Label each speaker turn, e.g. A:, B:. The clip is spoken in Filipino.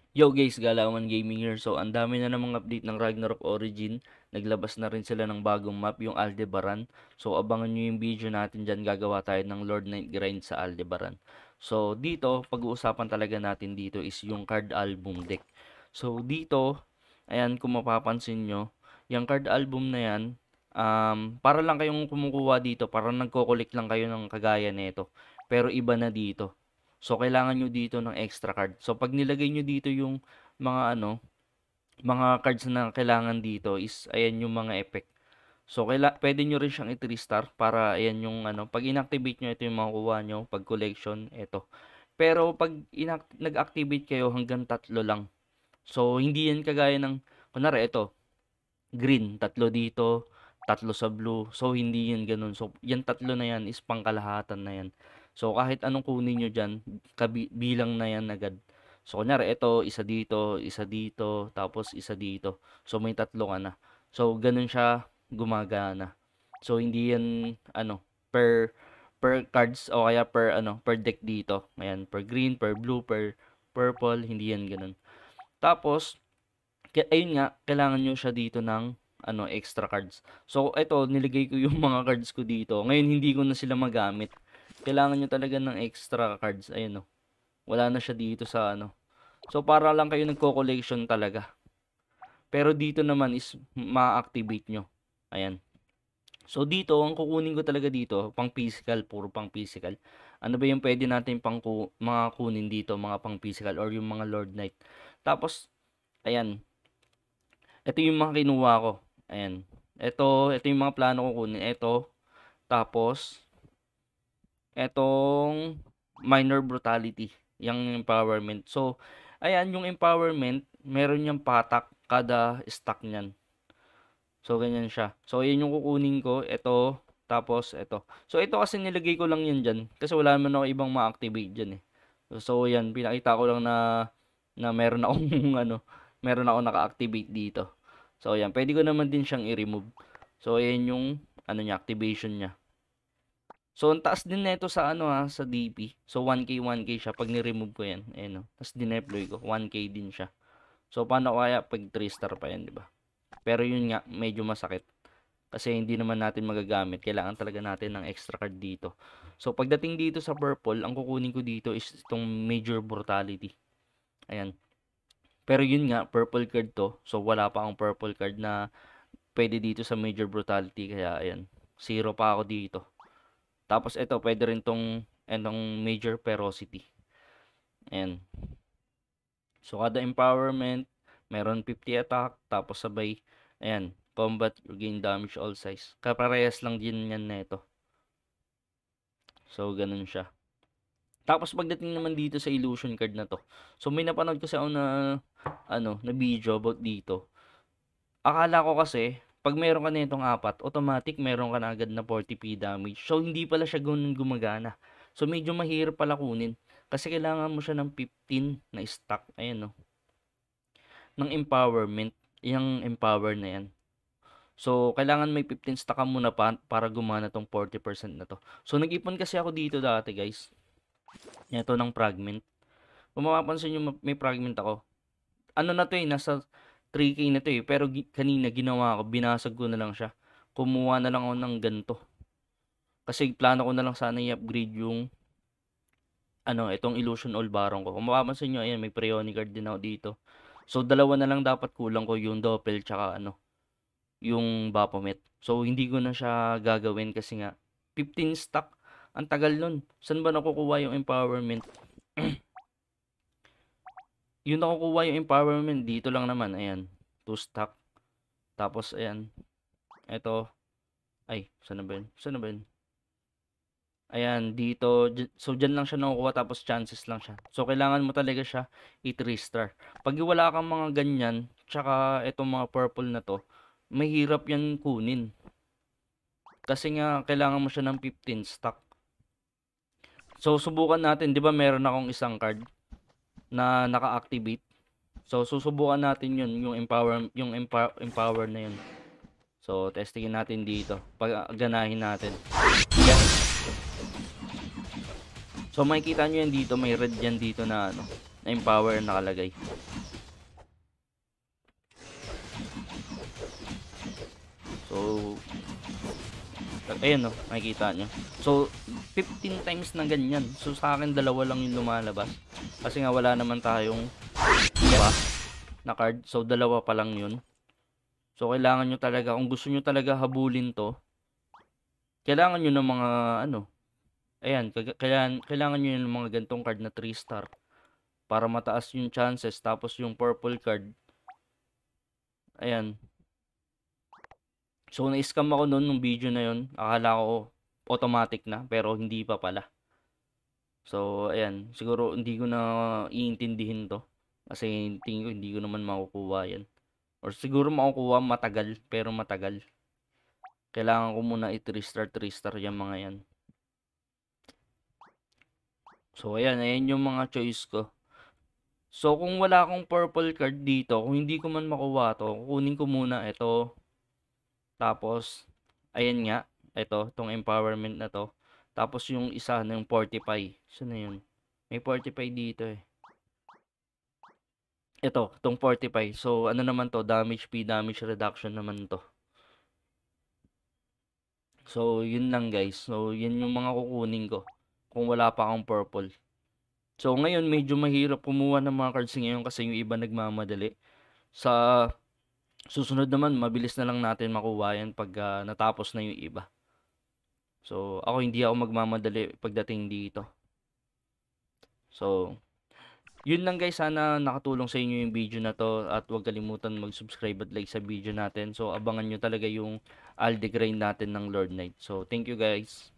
A: Yo guys, Galawan Gaming here. So, ang dami na namang update ng Ragnarok Origin. Naglabas na rin sila ng bagong map, yung Aldebaran. So, abangan nyo yung video natin dyan. Gagawa tayo ng Lord Knight grind sa Aldebaran. So, dito, pag-uusapan talaga natin dito is yung card album deck. So, dito, ayan, kung mapapansin nyo, yung card album na yan, para lang kayong kumukuha dito, parang nagko-collect lang kayo ng kagaya nito. Pero iba na dito. So, kailangan nyo dito ng extra card. So, pag nilagay nyo dito yung mga cards na kailangan dito is, ayan yung mga effect. So, pwede nyo rin siyang i-3-star para, ayan yung pag inactivate nyo, ito yung makukuha nyo. Pag collection, ito. Pero, pag nag-activate kayo, hanggang 3 lang. So, hindi yan kagaya ng, kunwari, ito, green, 3 dito, 3 sa blue. So, hindi yan ganun. So, yan 3 na yan is pangkalahatan na yan. So, kahit anong kunin nyo dyan, bilang na yan agad. So, kunyari, ito, isa dito, tapos isa dito. So, may 3 ka na. So, ganun siya gumagana. So, hindi yan, per cards o kaya per deck dito. Ayan, per green, per blue, per purple, hindi yan ganun. Tapos, ayun nga, kailangan nyo siya dito ng extra cards. So, ito, niligay ko yung mga cards ko dito. Ngayon, hindi ko na sila magamit. Kailangan nyo talaga ng extra cards. Ayun, no. Wala na siya dito sa So, para lang kayo nagko-collection talaga. Pero dito naman is ma-activate nyo. Ayan. So, dito, ang kukunin ko talaga dito, pang physical, puro pang physical. Ano ba yung pwede natin mga kunin dito, mga pang physical or yung mga Lord Knight. Tapos, ayan, ito yung mga kinuha ko. Ayan. Ito yung mga plano ko kunin. Ito. Tapos, etong minor brutality. Yung empowerment. So, ayan, yung empowerment, meron yung patak kada stack niyan. So, ganyan siya. So, ayan yung kukunin ko. Ito. Tapos, ito. So, ito kasi nilagay ko lang yan dyan. Kasi wala naman ako ibang ma-activate dyan eh. So, yan. Pinakita ko lang na meron akong, meron ako naka-activate dito. So, ayan. Pwede ko naman din siyang i-remove. So, ayan yung, activation niya. So, ang taas din nito sa, sa DP. So, 1K, 1K siya. Pag ni-remove ko yan. Ayan, Tapos, dineploy ko. 1K din siya. So, paano kaya pag 3-star pa yan, di ba? Pero yun nga, medyo masakit. Kasi hindi naman natin magagamit. Kailangan talaga natin ng extra card dito. So, pagdating dito sa purple, ang kukunin ko dito is itong major brutality. Ayan. Pero yun nga, purple card to. So, wala pa akong purple card na pwede dito sa major brutality. Kaya, ayan. 0 pa ako dito. Tapos, ito, pwede rin tong major ferocity. Ayan. So, kada empowerment, meron 50 attack. Tapos, sabay, ayan, combat, gain damage all size. Kaparehas lang din yan neto. So, ganun siya. Tapos, pagdating naman dito sa illusion card na to. So, may napanood kasi ako na video about dito. Akala ko kasi, pag meron ka nitong 4, automatic meron ka na agad na 40p damage. So, hindi pala siya ganun gumagana. So, medyo mahirap pala kunin. Kasi kailangan mo siya ng 15 na stack. Ayan, no. Ng empowerment. Yung empower na yan. So, kailangan may 15 stack ka muna para gumana tong 40% na to. So, nag-ipon kasi ako dito dati, guys. Ito ng fragment. Kung mapapansin nyo, may fragment ako. Ano na to eh, nasa 3K na to eh. Pero kanina ginawa ko, binasag ko na lang siya. Kumuha na lang ako ng ganito. Kasi plano ko na lang sana i-upgrade yung itong Illusion All Baron ko. Kung mapapansin nyo, ayan, may Preoni card din ako dito. So, dalawa na lang dapat kulang ko, yung Doppel tsaka yung Baphomet. So, hindi ko na siya gagawin kasi nga, 15 stack. Ang tagal nun. Saan ba nakukuha yung empowerment? Yung nakukuha yung empowerment, dito lang naman. Ayan. 2 stack. Tapos, ayan. Ito. Ay, saan na ba yun? Saan na ba yun? Ayan, dito. So, dyan lang siya nakukuha. Tapos, chances lang siya. So, kailangan mo talaga siya i-3-star. Pag wala kang mga ganyan, tsaka itong mga purple na to, mahirap yan kunin. Kasi nga, kailangan mo siya ng 15 stack. So, subukan natin. Di ba meron akong isang card na naka-activate. So, susubukan natin yun. Yung empower na yun. So, testingin natin dito. Pag-ganahin natin. Yan. So, makikita nyo yan dito. May red yan dito na na empower nakalagay. So, ayan, makikita nyo. So, 15 times na ganyan. So, sa akin, dalawa lang yung lumalabas. Kasi nga, wala naman tayong iba na card. So, dalawa pa lang yun. So, kailangan nyo talaga, kung gusto nyo talaga habulin to, kailangan nyo ng mga, ayan, kailangan nyo ng mga gantong card na 3 star. Para mataas yung chances. Tapos, yung purple card, ayan. So, na-scam ako noon nung video na yun. Akala ko automatic na, pero hindi pa pala. So, ayan. Siguro hindi ko na iintindihin to. Kasi tingin ko hindi ko naman makukuha yan. Or siguro makukuha matagal, pero matagal. Kailangan ko muna i-3 star yung mga yan. So, ayan yung mga choice ko. So, kung wala akong purple card dito, kung hindi ko man makuha to, kukunin ko muna ito. Tapos, ayan nga, itong empowerment na to. Tapos yung isa na yung Fortify. Saan na yun? May Fortify dito eh. Itong Fortify. So, ano naman to? Damage reduction naman to. So, yun lang guys. So, yun yung mga kukunin ko. Kung wala pa akong purple. So, ngayon medyo mahirap kumuha ng mga cards ngayon kasi yung iba nagmamadali. Sa susunod naman, mabilis na lang natin makuha yan pag natapos na yung iba. So, ako hindi ako magmamadali pagdating dito. So, yun lang guys. Sana nakatulong sa inyo yung video na to. At huwag kalimutan mag-subscribe at like sa video natin. So, abangan nyo talaga yung Aldi grind natin ng Lord Knight. So, thank you guys.